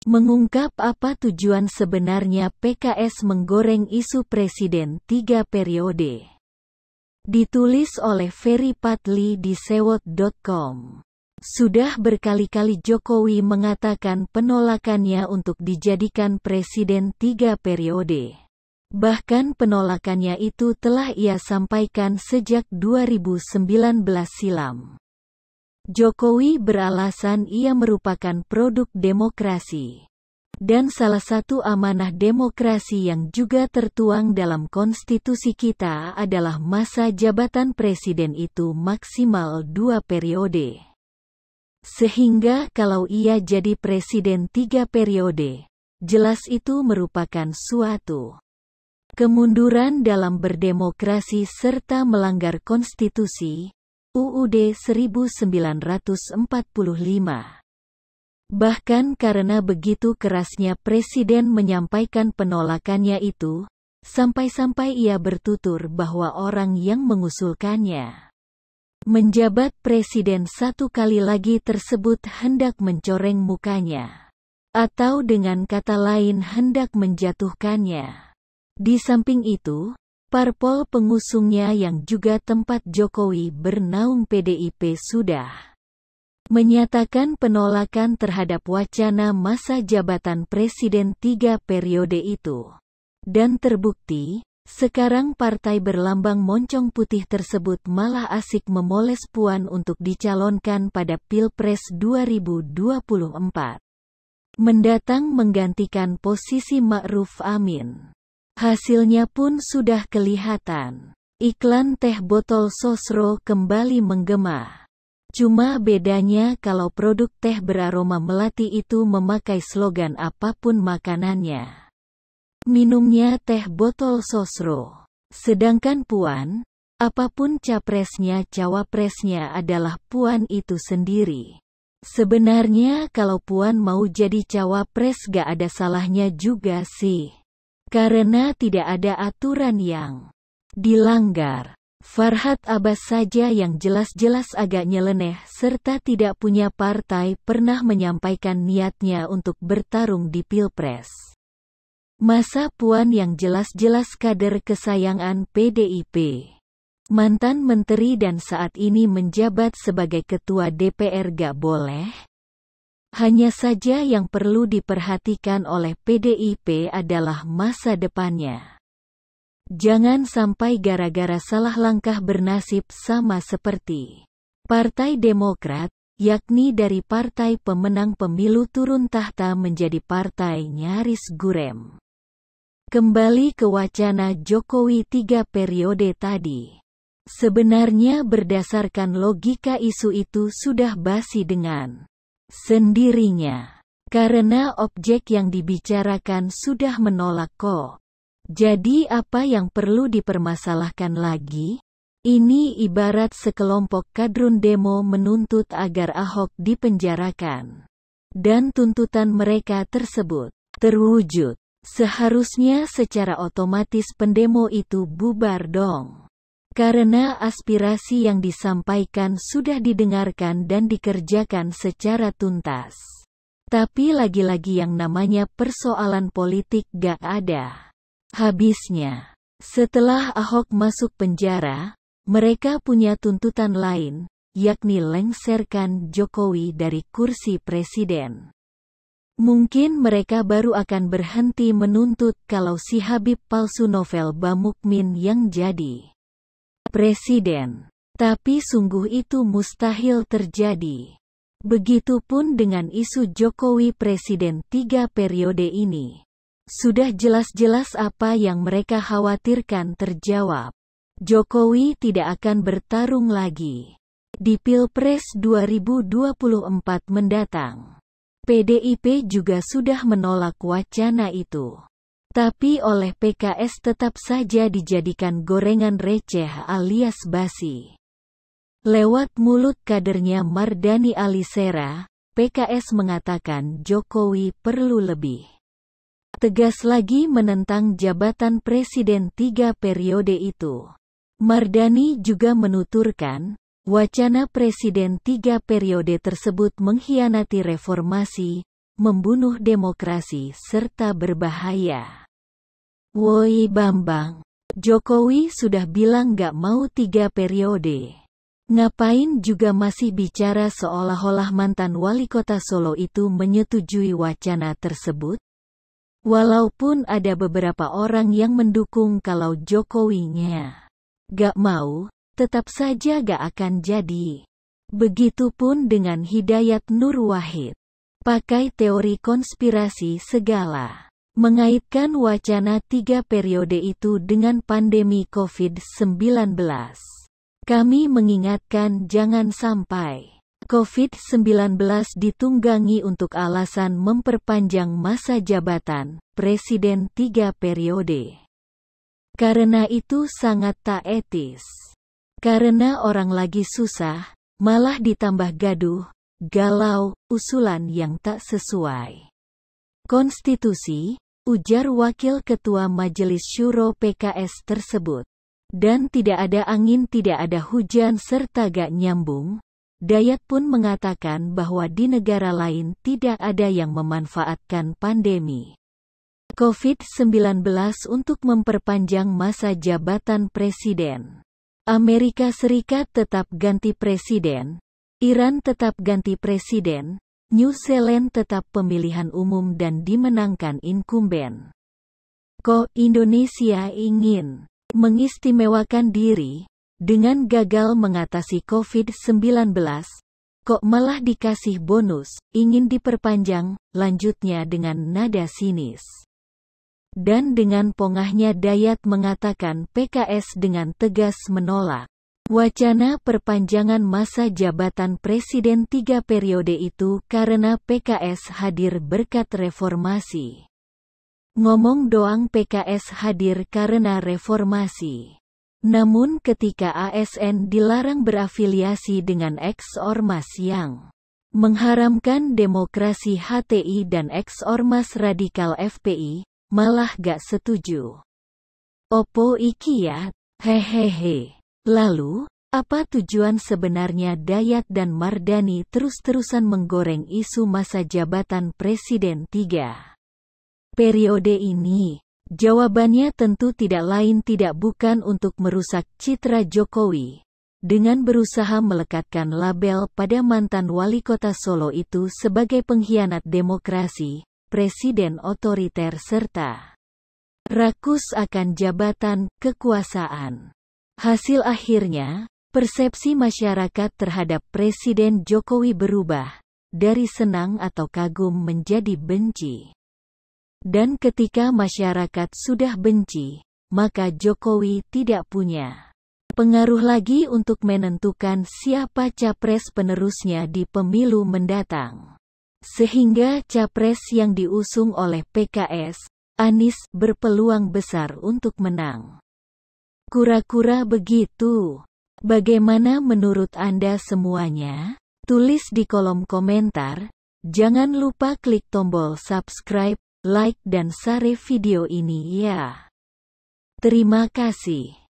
Mengungkap apa tujuan sebenarnya PKS menggoreng isu Presiden 3 periode. Ditulis oleh Ferry Patli di sewot.com. Sudah berkali-kali Jokowi mengatakan penolakannya untuk dijadikan Presiden 3 periode. Bahkan penolakannya itu telah ia sampaikan sejak 2019 silam. Jokowi beralasan ia merupakan produk demokrasi. Dan salah satu amanah demokrasi yang juga tertuang dalam konstitusi kita adalah masa jabatan presiden itu maksimal 2 periode. Sehingga kalau ia jadi presiden 3 periode, jelas itu merupakan suatu kemunduran dalam berdemokrasi serta melanggar konstitusi, UUD 1945. Bahkan karena begitu kerasnya Presiden menyampaikan penolakannya itu, sampai-sampai ia bertutur bahwa orang yang mengusulkannya menjabat Presiden satu kali lagi tersebut hendak mencoreng mukanya. Atau dengan kata lain hendak menjatuhkannya. Di samping itu, parpol pengusungnya yang juga tempat Jokowi bernaung PDIP sudah menyatakan penolakan terhadap wacana masa jabatan Presiden 3 periode itu. Dan terbukti, sekarang partai berlambang moncong putih tersebut malah asik memoles Puan untuk dicalonkan pada Pilpres 2024 mendatang menggantikan posisi Ma'ruf Amin. Hasilnya pun sudah kelihatan. Iklan teh botol Sosro kembali menggema. Cuma bedanya kalau produk teh beraroma melati itu memakai slogan apapun makanannya, minumnya teh botol Sosro. Sedangkan Puan, apapun capresnya cawapresnya adalah Puan itu sendiri. Sebenarnya kalau Puan mau jadi cawapres gak ada salahnya juga sih. Karena tidak ada aturan yang dilanggar. Farhad Abbas saja yang jelas-jelas agak nyeleneh serta tidak punya partai pernah menyampaikan niatnya untuk bertarung di Pilpres. Masa Puan yang jelas-jelas kader kesayangan PDIP, mantan menteri dan saat ini menjabat sebagai ketua DPR gak boleh? Hanya saja yang perlu diperhatikan oleh PDIP adalah masa depannya. Jangan sampai gara-gara salah langkah bernasib sama seperti Partai Demokrat, yakni dari partai pemenang pemilu turun tahta menjadi partai nyaris gurem. Kembali ke wacana Jokowi 3 periode tadi. Sebenarnya berdasarkan logika isu itu sudah basi dengan sendirinya. Karena objek yang dibicarakan sudah menolak kok. Jadi apa yang perlu dipermasalahkan lagi? Ini ibarat sekelompok kadrun demo menuntut agar Ahok dipenjarakan. Dan tuntutan mereka tersebut terwujud. Seharusnya secara otomatis pendemo itu bubar dong. Karena aspirasi yang disampaikan sudah didengarkan dan dikerjakan secara tuntas. Tapi lagi-lagi yang namanya persoalan politik gak ada habisnya. Setelah Ahok masuk penjara, mereka punya tuntutan lain, yakni lengserkan Jokowi dari kursi presiden. Mungkin mereka baru akan berhenti menuntut kalau si Habib palsu Novel Bamukmin yang jadi presiden. Tapi sungguh itu mustahil terjadi. Begitupun dengan isu Jokowi presiden 3 periode ini. Sudah jelas-jelas apa yang mereka khawatirkan terjawab. Jokowi tidak akan bertarung lagi di Pilpres 2024 mendatang. PDIP juga sudah menolak wacana itu. Tapi oleh PKS tetap saja dijadikan gorengan receh alias basi. Lewat mulut kadernya Mardhani Alisera, PKS mengatakan Jokowi perlu lebih tegas lagi menentang jabatan Presiden 3 periode itu. Mardhani juga menuturkan, wacana Presiden 3 periode tersebut mengkhianati reformasi, membunuh demokrasi serta berbahaya. Woi Bambang, Jokowi sudah bilang gak mau 3 periode. Ngapain juga masih bicara seolah-olah mantan wali kota Solo itu menyetujui wacana tersebut? Walaupun ada beberapa orang yang mendukung kalau Jokowinya gak mau, tetap saja gak akan jadi. Begitupun dengan Hidayat Nur Wahid. Pakai teori konspirasi segala. Mengaitkan wacana 3 periode itu dengan pandemi COVID-19. Kami mengingatkan jangan sampai COVID-19 ditunggangi untuk alasan memperpanjang masa jabatan Presiden 3 periode. Karena itu sangat tak etis. Karena orang lagi susah, malah ditambah gaduh, galau, usulan yang tak sesuai konstitusi, ujar Wakil Ketua Majelis Syuro PKS tersebut. Dan tidak ada angin, tidak ada hujan serta gak nyambung. Dayat pun mengatakan bahwa di negara lain tidak ada yang memanfaatkan pandemi COVID-19 untuk memperpanjang masa jabatan presiden. Amerika Serikat tetap ganti presiden, Iran tetap ganti presiden, New Zealand tetap pemilihan umum dan dimenangkan inkumben. Kok Indonesia ingin mengistimewakan diri? Dengan gagal mengatasi COVID-19, kok malah dikasih bonus, ingin diperpanjang, lanjutnya dengan nada sinis. Dan dengan pongahnya Dayat mengatakan PKS dengan tegas menolak wacana perpanjangan masa jabatan Presiden 3 periode itu karena PKS hadir berkat reformasi. Ngomong doang PKS hadir karena reformasi. Namun ketika ASN dilarang berafiliasi dengan ex-ormas yang mengharamkan demokrasi HTI dan ex-ormas radikal FPI, malah gak setuju. Opo iki ya? Hehehe. Lalu, apa tujuan sebenarnya Dayat dan Mardani terus-terusan menggoreng isu masa jabatan Presiden 3 periode ini? Jawabannya tentu tidak lain tidak bukan untuk merusak citra Jokowi, dengan berusaha melekatkan label pada mantan wali kota Solo itu sebagai pengkhianat demokrasi, presiden otoriter serta rakus akan jabatan kekuasaan. Hasil akhirnya, persepsi masyarakat terhadap Presiden Jokowi berubah, dari senang atau kagum menjadi benci. Dan ketika masyarakat sudah benci, maka Jokowi tidak punya pengaruh lagi untuk menentukan siapa capres penerusnya di pemilu mendatang. Sehingga capres yang diusung oleh PKS, Anies, berpeluang besar untuk menang. Kura-kura begitu. Bagaimana menurut Anda semuanya? Tulis di kolom komentar. Jangan lupa klik tombol subscribe, like dan share video ini ya. Terima kasih.